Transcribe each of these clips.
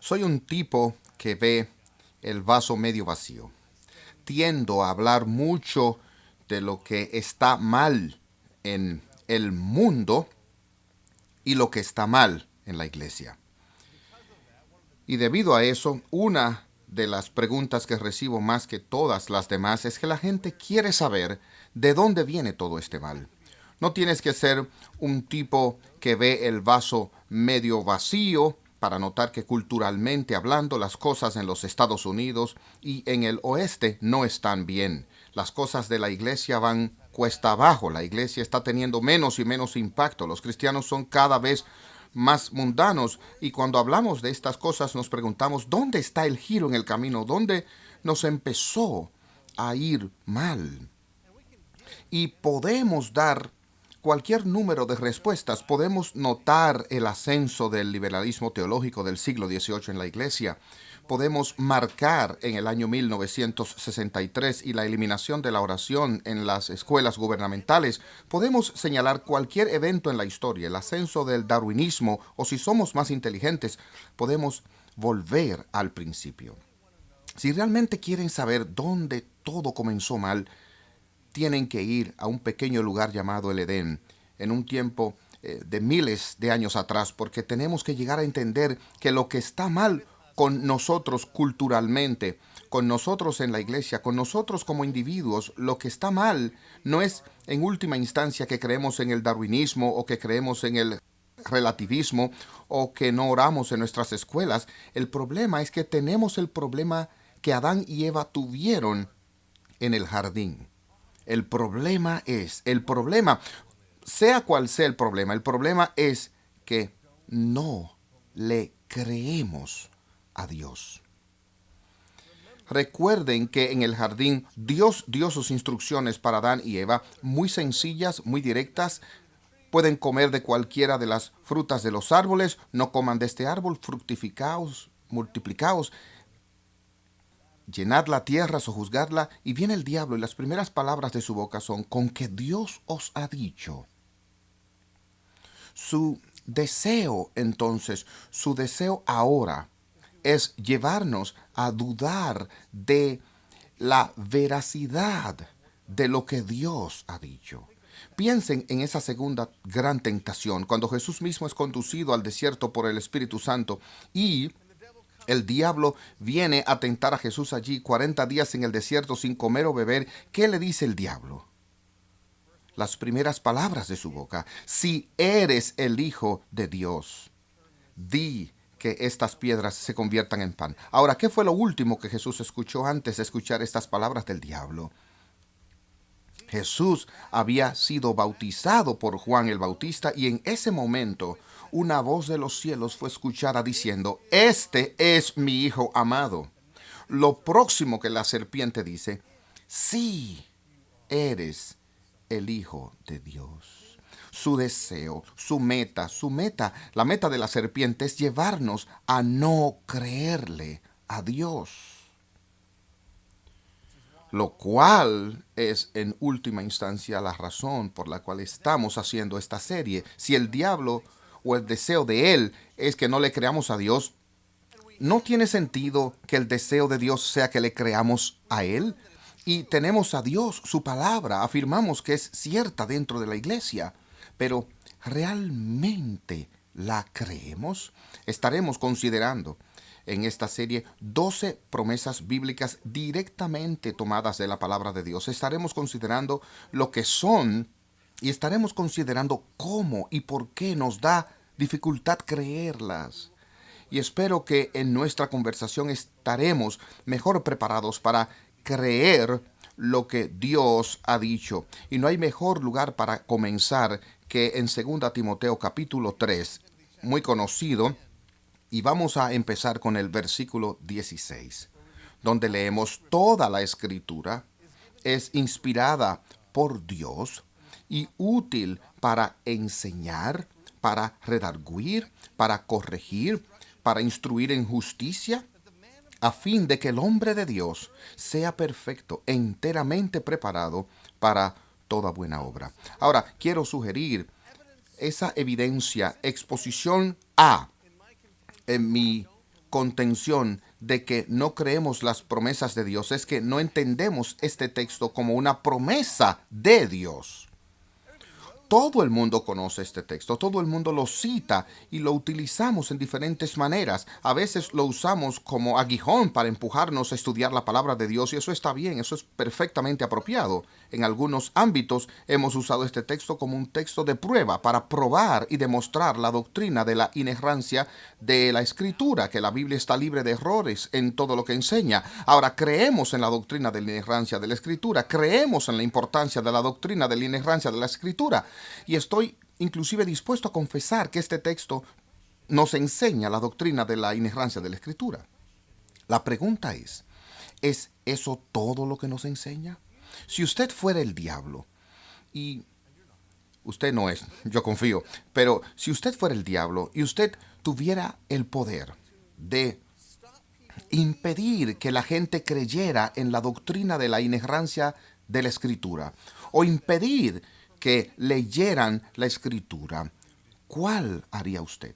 Soy un tipo que ve el vaso medio vacío. Tiendo a hablar mucho de lo que está mal en el mundo y lo que está mal en la iglesia. Y debido a eso, una de las preguntas que recibo más que todas las demás es que la gente quiere saber de dónde viene todo este mal. No tienes que ser un tipo que ve el vaso medio vacío para notar que culturalmente hablando las cosas en los Estados Unidos y en el oeste no están bien. Las cosas de la iglesia van cuesta abajo. La iglesia está teniendo menos y menos impacto. Los cristianos son cada vez más mundanos, y cuando hablamos de estas cosas nos preguntamos dónde está el giro en el camino, dónde nos empezó a ir mal. Y podemos dar cualquier número de respuestas. Podemos notar el ascenso del liberalismo teológico del siglo XVIII en la iglesia. Podemos marcar en el año 1963 y la eliminación de la oración en las escuelas gubernamentales. Podemos señalar cualquier evento en la historia, el ascenso del darwinismo, o si somos más inteligentes, podemos volver al principio. Si realmente quieren saber dónde todo comenzó mal, tienen que ir a un pequeño lugar llamado el Edén, en un tiempo de miles de años atrás, porque tenemos que llegar a entender que lo que está mal con nosotros culturalmente, con nosotros en la iglesia, con nosotros como individuos, lo que está mal no es en última instancia que creemos en el darwinismo o que creemos en el relativismo o que no oramos en nuestras escuelas. El problema es que tenemos el problema que Adán y Eva tuvieron en el jardín. El problema, sea cual sea el problema es que no le creemos a Dios. Recuerden que en el jardín Dios dio sus instrucciones para Adán y Eva, muy sencillas, muy directas. Pueden comer de cualquiera de las frutas de los árboles, no coman de este árbol, fructificaos, multiplicaos, llenad la tierra, sojuzgadla, y viene el diablo y las primeras palabras de su boca son: con que Dios os ha dicho. Su deseo entonces, su deseo ahora es llevarnos a dudar de la veracidad de lo que Dios ha dicho. Piensen en esa segunda gran tentación, cuando Jesús mismo es conducido al desierto por el Espíritu Santo y el diablo viene a tentar a Jesús allí 40 días en el desierto sin comer o beber. ¿Qué le dice el diablo? Las primeras palabras de su boca: si eres el Hijo de Dios, di que estas piedras se conviertan en pan. Ahora, ¿qué fue lo último que Jesús escuchó antes de escuchar estas palabras del diablo? Jesús había sido bautizado por Juan el Bautista y en ese momento una voz de los cielos fue escuchada diciendo: este es mi Hijo amado. Lo próximo que la serpiente dice: sí, eres el Hijo de Dios. Su deseo, la meta de la serpiente es llevarnos a no creerle a Dios. Lo cual es en última instancia la razón por la cual estamos haciendo esta serie. Si el diablo o el deseo de él es que no le creamos a Dios, ¿no tiene sentido que el deseo de Dios sea que le creamos a él? Y tenemos a Dios, su palabra, afirmamos que es cierta dentro de la iglesia, pero ¿realmente la creemos? Estaremos considerando en esta serie 12 promesas bíblicas directamente tomadas de la palabra de Dios. Estaremos considerando lo que son y estaremos considerando cómo y por qué nos da dificultad creerlas. Y espero que en nuestra conversación estaremos mejor preparados para creer lo que Dios ha dicho. Y no hay mejor lugar para comenzar que en 2 Timoteo capítulo 3, muy conocido, y vamos a empezar con el versículo 16, donde leemos: toda la escritura es inspirada por Dios y útil para enseñar, para redarguir, para corregir, para instruir en justicia, a fin de que el hombre de Dios sea perfecto, enteramente preparado para toda buena obra. Ahora, quiero sugerir esa evidencia, exposición A, en mi contención de que no creemos las promesas de Dios es que no entendemos este texto como una promesa de Dios. Todo el mundo conoce este texto, todo el mundo lo cita y lo utilizamos en diferentes maneras. A veces lo usamos como aguijón para empujarnos a estudiar la palabra de Dios y eso está bien, eso es perfectamente apropiado. En algunos ámbitos hemos usado este texto como un texto de prueba para probar y demostrar la doctrina de la inerrancia de la Escritura, que la Biblia está libre de errores en todo lo que enseña. Ahora, creemos en la doctrina de la inerrancia de la Escritura, creemos en la importancia de la doctrina de la inerrancia de la Escritura. Y estoy inclusive dispuesto a confesar que este texto nos enseña la doctrina de la inerrancia de la Escritura. La pregunta ¿es eso todo lo que nos enseña? Si usted fuera el diablo, y usted no es, yo confío, pero si usted fuera el diablo y usted tuviera el poder de impedir que la gente creyera en la doctrina de la inerrancia de la Escritura, o impedir que leyeran la Escritura, ¿cuál haría usted?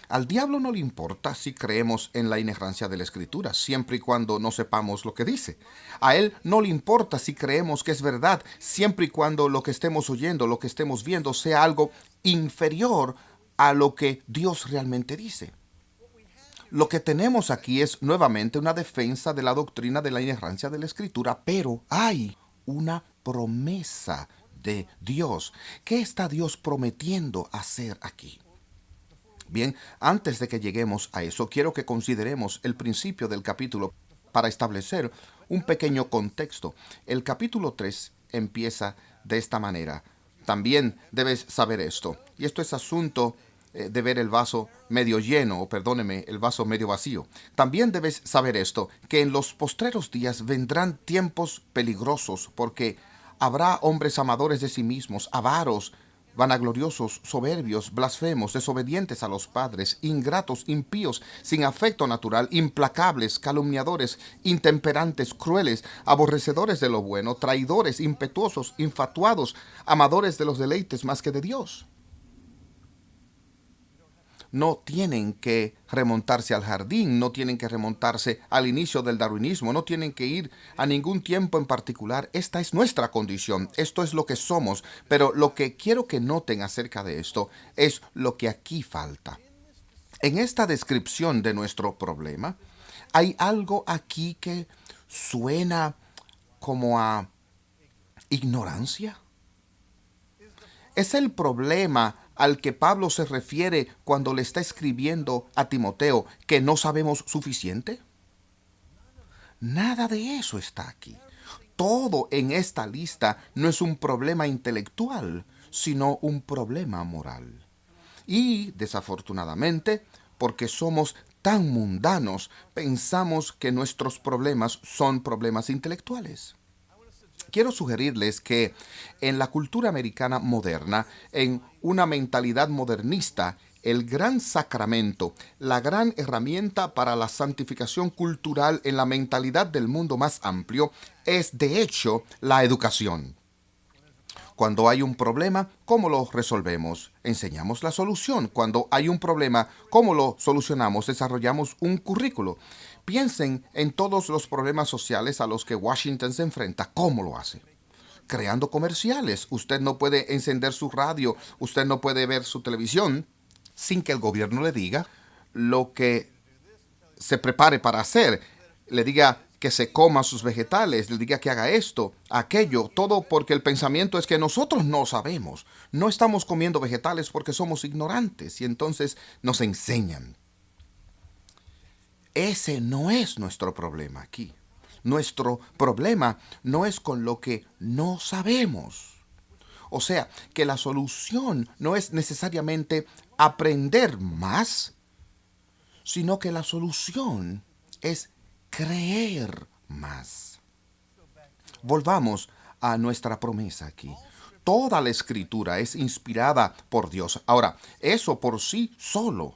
Al diablo no le importa si creemos en la inerrancia de la Escritura, siempre y cuando no sepamos lo que dice. A él no le importa si creemos que es verdad, siempre y cuando lo que estemos oyendo, lo que estemos viendo, sea algo inferior a lo que Dios realmente dice. Lo que tenemos aquí es nuevamente una defensa de la doctrina de la inerrancia de la Escritura, pero hay una promesa de Dios. ¿Qué está Dios prometiendo hacer aquí? Bien, antes de que lleguemos a eso, quiero que consideremos el principio del capítulo para establecer un pequeño contexto. El capítulo 3 empieza de esta manera. También debes saber esto, y esto es asunto de ver el vaso medio lleno, o perdóneme, el vaso medio vacío. También debes saber esto, que en los postreros días vendrán tiempos peligrosos, porque habrá hombres amadores de sí mismos, avaros, vanagloriosos, soberbios, blasfemos, desobedientes a los padres, ingratos, impíos, sin afecto natural, implacables, calumniadores, intemperantes, crueles, aborrecedores de lo bueno, traidores, impetuosos, infatuados, amadores de los deleites más que de Dios. No tienen que remontarse al jardín, no tienen que remontarse al inicio del darwinismo, no tienen que ir a ningún tiempo en particular. Esta es nuestra condición, esto es lo que somos, pero lo que quiero que noten acerca de esto es lo que aquí falta. En esta descripción de nuestro problema, hay algo aquí que suena como a ignorancia. Es el problema al que Pablo se refiere cuando le está escribiendo a Timoteo, que no sabemos suficiente. Nada de eso está aquí. Todo en esta lista no es un problema intelectual, sino un problema moral. Y, desafortunadamente, porque somos tan mundanos, pensamos que nuestros problemas son problemas intelectuales. Quiero sugerirles que en la cultura americana moderna, en una mentalidad modernista, el gran sacramento, la gran herramienta para la santificación cultural en la mentalidad del mundo más amplio, es de hecho la educación. Cuando hay un problema, ¿cómo lo resolvemos? Enseñamos la solución. Cuando hay un problema, ¿cómo lo solucionamos? Desarrollamos un currículo. Piensen en todos los problemas sociales a los que Washington se enfrenta. ¿Cómo lo hace? Creando comerciales. Usted no puede encender su radio, usted no puede ver su televisión sin que el gobierno le diga lo que se prepare para hacer. Le diga que se coma sus vegetales, le diga que haga esto, aquello, todo porque el pensamiento es que nosotros no sabemos. No estamos comiendo vegetales porque somos ignorantes y entonces nos enseñan. Ese no es nuestro problema aquí. Nuestro problema no es con lo que no sabemos. O sea, que la solución no es necesariamente aprender más, sino que la solución es creer más. Volvamos a nuestra promesa aquí. Toda la escritura es inspirada por Dios. Ahora, eso por sí solo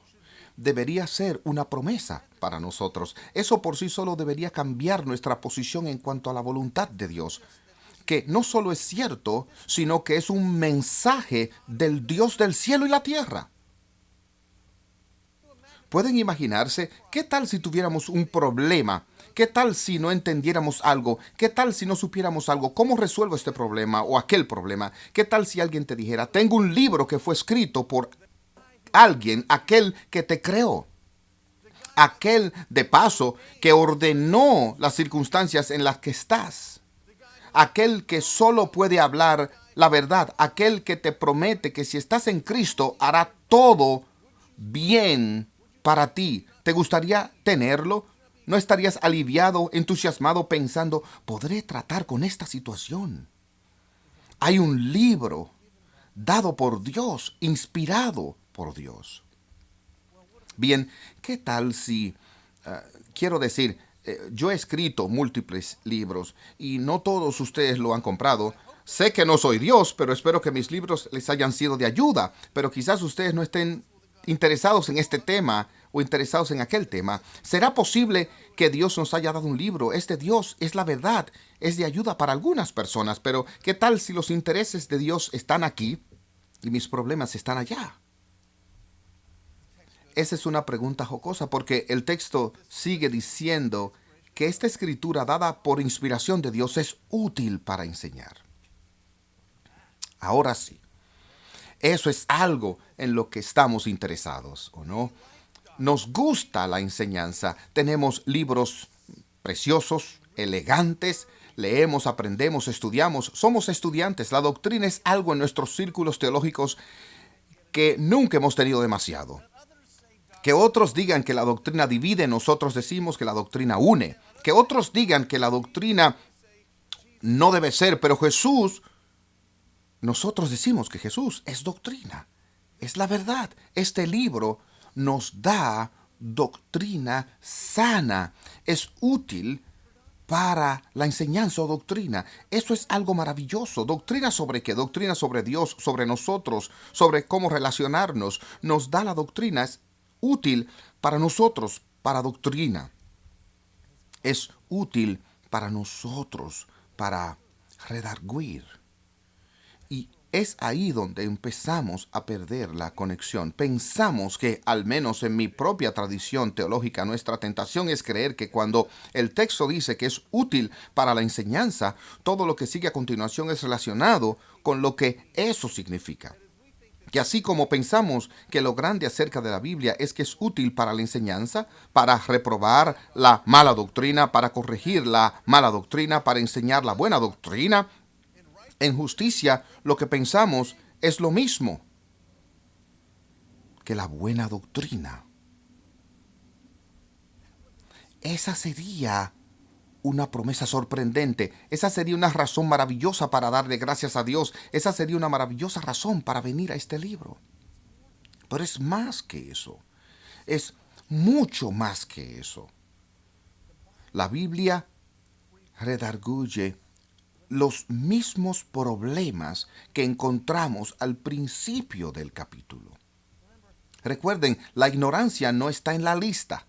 debería ser una promesa para nosotros. Eso por sí solo debería cambiar nuestra posición en cuanto a la voluntad de Dios. Que no solo es cierto, sino que es un mensaje del Dios del cielo y la tierra. ¿Pueden imaginarse qué tal si tuviéramos un problema? ¿Qué tal si no entendiéramos algo? ¿Qué tal si no supiéramos algo? ¿Cómo resuelvo este problema o aquel problema? ¿Qué tal si alguien te dijera, tengo un libro que fue escrito por alguien, aquel que te creó? Aquel, de paso, que ordenó las circunstancias en las que estás. Aquel que solo puede hablar la verdad. Aquel que te promete que si estás en Cristo hará todo bien para ti. ¿Te gustaría tenerlo? ¿No estarías aliviado, entusiasmado, pensando, podré tratar con esta situación? Hay un libro dado por Dios, inspirado por Dios. Bien, ¿qué tal si, quiero decir, yo he escrito múltiples libros y no todos ustedes lo han comprado? Sé que no soy Dios, pero espero que mis libros les hayan sido de ayuda, pero quizás ustedes no estén interesados en este tema o interesados en aquel tema. ¿Será posible que Dios nos haya dado un libro? Este Dios es la verdad, es de ayuda para algunas personas, pero ¿qué tal si los intereses de Dios están aquí y mis problemas están allá? Esa es una pregunta jocosa porque el texto sigue diciendo que esta escritura dada por inspiración de Dios es útil para enseñar. Ahora sí, eso es algo en lo que estamos interesados, ¿o no? Nos gusta la enseñanza, tenemos libros preciosos, elegantes, leemos, aprendemos, estudiamos, somos estudiantes. La doctrina es algo en nuestros círculos teológicos que nunca hemos tenido demasiado. Que otros digan que la doctrina divide, nosotros decimos que la doctrina une. Que otros digan que la doctrina no debe ser, pero Jesús, nosotros decimos que Jesús es doctrina, es la verdad. Este libro nos da doctrina sana, es útil para la enseñanza o doctrina. Eso es algo maravilloso. ¿Doctrina sobre qué? Doctrina sobre Dios, sobre nosotros, sobre cómo relacionarnos. Nos da la doctrina, es útil para nosotros, para doctrina. Es útil para nosotros, para redarguir. Y es ahí donde empezamos a perder la conexión. Pensamos que, al menos en mi propia tradición teológica, nuestra tentación es creer que cuando el texto dice que es útil para la enseñanza, todo lo que sigue a continuación es relacionado con lo que eso significa. Que así como pensamos que lo grande acerca de la Biblia es que es útil para la enseñanza, para reprobar la mala doctrina, para corregir la mala doctrina, para enseñar la buena doctrina, en justicia, lo que pensamos es lo mismo que la buena doctrina. Esa sería una promesa sorprendente. Esa sería una razón maravillosa para darle gracias a Dios. Esa sería una maravillosa razón para venir a este libro. Pero es más que eso. Es mucho más que eso. La Biblia redarguye los mismos problemas que encontramos al principio del capítulo. Recuerden, la ignorancia no está en la lista.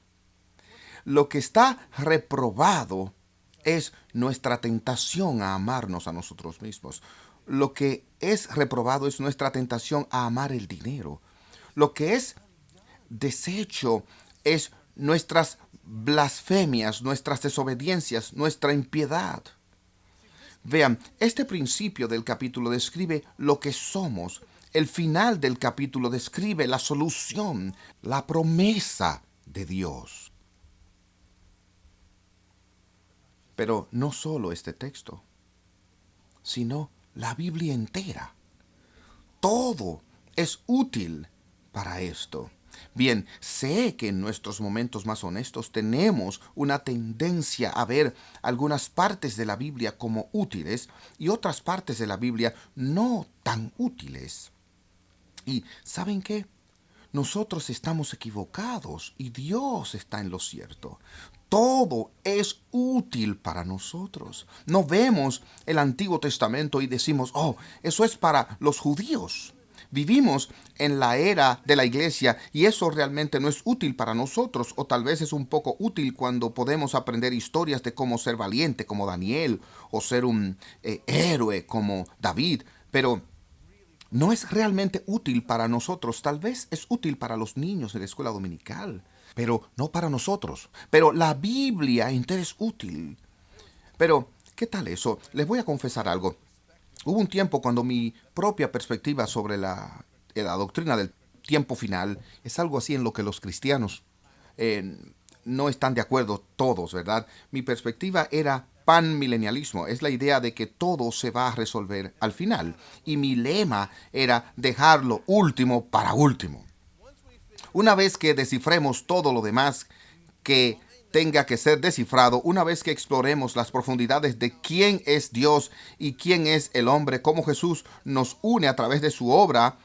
Lo que está reprobado es nuestra tentación a amarnos a nosotros mismos. Lo que es reprobado es nuestra tentación a amar el dinero. Lo que es deshecho es nuestras blasfemias, nuestras desobediencias, nuestra impiedad. Vean, este principio del capítulo describe lo que somos. El final del capítulo describe la solución, la promesa de Dios. Pero no solo este texto, sino la Biblia entera. Todo es útil para esto. Bien, sé que en nuestros momentos más honestos tenemos una tendencia a ver algunas partes de la Biblia como útiles y otras partes de la Biblia no tan útiles. Y ¿saben qué? Nosotros estamos equivocados y Dios está en lo cierto. Todo es útil para nosotros. No vemos el Antiguo Testamento y decimos, oh, eso es para los judíos. Vivimos en la era de la iglesia y eso realmente no es útil para nosotros, o tal vez es un poco útil cuando podemos aprender historias de cómo ser valiente como Daniel o ser un héroe como David, pero no es realmente útil para nosotros. Tal vez es útil para los niños en la escuela dominical. pero no para nosotros. Pero la Biblia entera es útil. Pero, ¿qué tal eso? Les voy a confesar algo. Hubo un tiempo cuando mi propia perspectiva sobre la doctrina del tiempo final es algo así en lo que los cristianos eh, no están de acuerdo todos, ¿verdad? Mi perspectiva era panmilenialismo, es la idea de que todo se va a resolver al final. Y mi lema era dejar lo último para último. Una vez que descifremos todo lo demás que tenga que ser descifrado, una vez que exploremos las profundidades de quién es Dios y quién es el hombre, cómo Jesús nos une a través de su obra,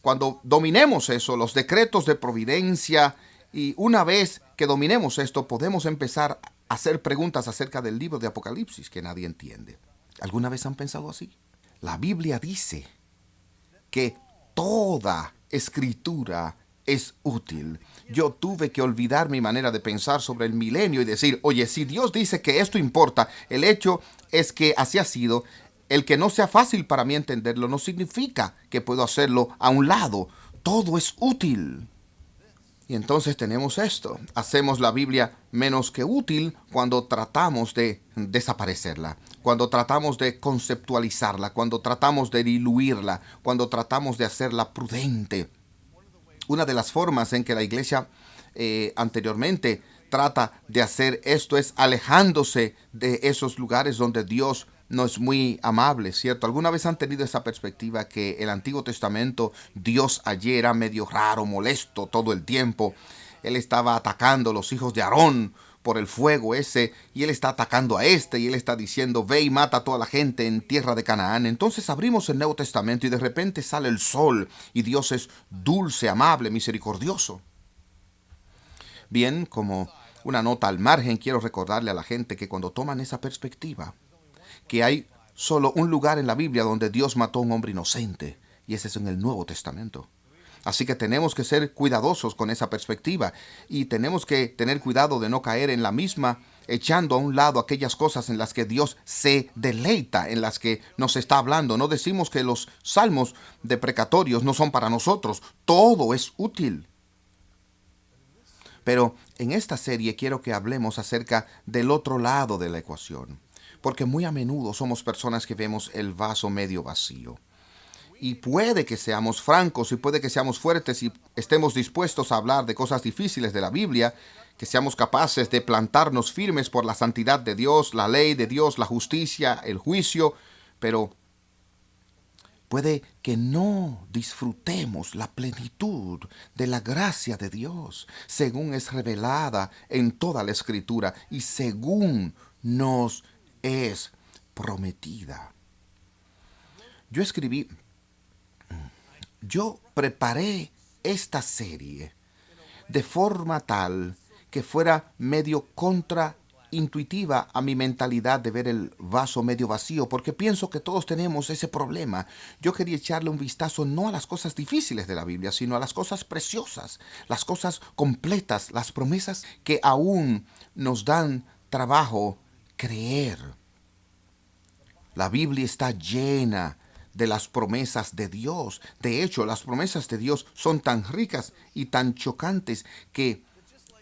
cuando dominemos eso, los decretos de providencia, y una vez que dominemos esto, podemos empezar a hacer preguntas acerca del libro de Apocalipsis que nadie entiende. ¿Alguna vez han pensado así? La Biblia dice que toda escritura es útil. Yo tuve que olvidar mi manera de pensar sobre el milenio y decir, oye, si Dios dice que esto importa, el hecho es que así ha sido. El que no sea fácil para mí entenderlo no significa que puedo hacerlo a un lado. Todo es útil. Y entonces tenemos esto. Hacemos la Biblia menos que útil cuando tratamos de desaparecerla, cuando tratamos de conceptualizarla, cuando tratamos de diluirla, cuando tratamos de hacerla prudente. Una de las formas en que la iglesia anteriormente trata de hacer esto es alejándose de esos lugares donde Dios no es muy amable, ¿cierto? ¿Alguna vez han tenido esa perspectiva que el Antiguo Testamento, Dios allí era medio raro, molesto todo el tiempo? Él estaba atacando a los hijos de Aarón por el fuego ese, y él está atacando a este, y él está diciendo, ve y mata a toda la gente en tierra de Canaán. Entonces abrimos el Nuevo Testamento y de repente sale el sol, y Dios es dulce, amable, misericordioso. Bien, como una nota al margen, quiero recordarle a la gente que cuando toman esa perspectiva, que hay solo un lugar en la Biblia donde Dios mató a un hombre inocente, y ese es en el Nuevo Testamento. Así que tenemos que ser cuidadosos con esa perspectiva y tenemos que tener cuidado de no caer en la misma, echando a un lado aquellas cosas en las que Dios se deleita, en las que nos está hablando. No decimos que los salmos deprecatorios no son para nosotros. Todo es útil. Pero en esta serie quiero que hablemos acerca del otro lado de la ecuación, porque muy a menudo somos personas que vemos el vaso medio vacío. Y puede que seamos francos y puede que seamos fuertes y estemos dispuestos a hablar de cosas difíciles de la Biblia, que seamos capaces de plantarnos firmes por la santidad de Dios, la ley de Dios, la justicia, el juicio, pero puede que no disfrutemos la plenitud de la gracia de Dios, según es revelada en toda la Escritura y según nos es prometida. Yo preparé esta serie de forma tal que fuera medio contraintuitiva a mi mentalidad de ver el vaso medio vacío, porque pienso que todos tenemos ese problema. Yo quería echarle un vistazo no a las cosas difíciles de la Biblia, sino a las cosas preciosas, las cosas completas, las promesas que aún nos dan trabajo creer. La Biblia está llena de las promesas de Dios. De hecho, las promesas de Dios son tan ricas y tan chocantes que,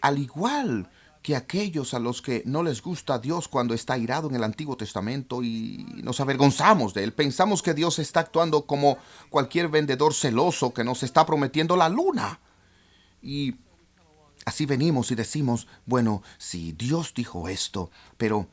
al igual que aquellos a los que no les gusta Dios cuando está airado en el Antiguo Testamento y nos avergonzamos de él, pensamos que Dios está actuando como cualquier vendedor celoso que nos está prometiendo la luna. Y así venimos y decimos, bueno, si Dios dijo esto, pero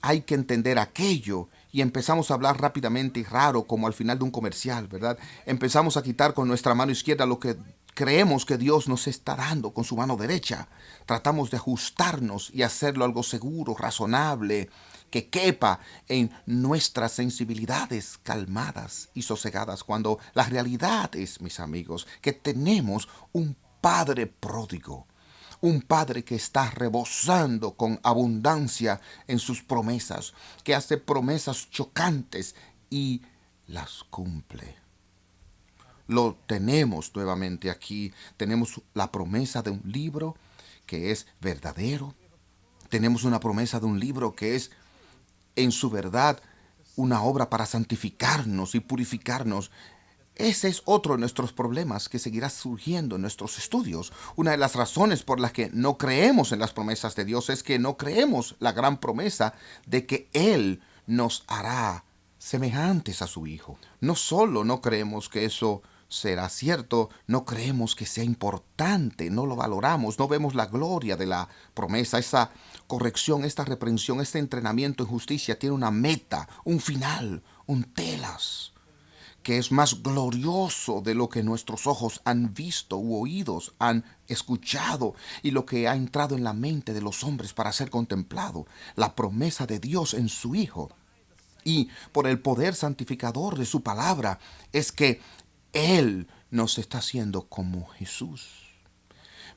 hay que entender aquello, y empezamos a hablar rápidamente y raro como al final de un comercial, ¿verdad? Empezamos a quitar con nuestra mano izquierda lo que creemos que Dios nos está dando con su mano derecha. Tratamos de ajustarnos y hacerlo algo seguro, razonable, que quepa en nuestras sensibilidades calmadas y sosegadas, cuando la realidad es, mis amigos, que tenemos un Padre pródigo, un Padre que está rebosando con abundancia en sus promesas, que hace promesas chocantes y las cumple. Lo tenemos nuevamente aquí. Tenemos la promesa de un libro que es verdadero. Tenemos una promesa de un libro que es, en su verdad, una obra para santificarnos y purificarnos. Ese es otro de nuestros problemas que seguirá surgiendo en nuestros estudios. Una de las razones por las que no creemos en las promesas de Dios es que no creemos la gran promesa de que Él nos hará semejantes a su Hijo. No solo no creemos que eso será cierto, no creemos que sea importante, no lo valoramos, no vemos la gloria de la promesa. Esa corrección, esta reprensión, este entrenamiento en justicia tiene una meta, un final, un telas, que es más glorioso de lo que nuestros ojos han visto u oídos han escuchado y lo que ha entrado en la mente de los hombres para ser contemplado, la promesa de Dios en su Hijo. Y por el poder santificador de su palabra es que Él nos está haciendo como Jesús.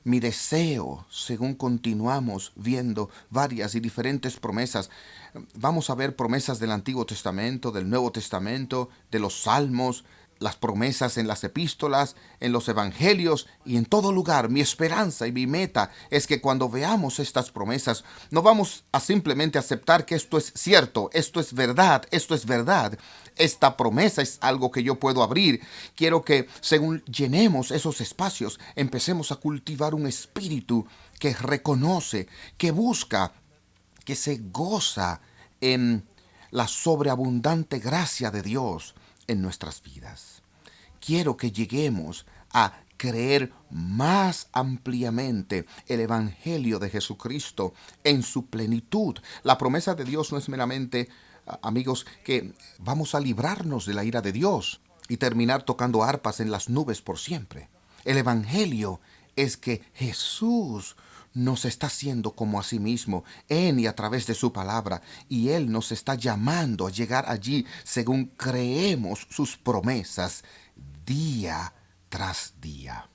Mi deseo, según continuamos viendo varias y diferentes promesas, vamos a ver promesas del Antiguo Testamento, del Nuevo Testamento, de los Salmos, las promesas en las epístolas, en los evangelios y en todo lugar. Mi esperanza y mi meta es que cuando veamos estas promesas no vamos a simplemente aceptar que esto es cierto, esto es verdad, esto es verdad. Esta promesa es algo que yo puedo abrir. Quiero que según llenemos esos espacios, empecemos a cultivar un espíritu que reconoce, que busca, que se goza en la sobreabundante gracia de Dios en nuestras vidas. Quiero que lleguemos a creer más ampliamente el Evangelio de Jesucristo en su plenitud. La promesa de Dios no es meramente, amigos, que vamos a librarnos de la ira de Dios y terminar tocando arpas en las nubes por siempre. El Evangelio es que Jesús nos está haciendo como a sí mismo en y a través de su palabra, y Él nos está llamando a llegar allí según creemos sus promesas día tras día.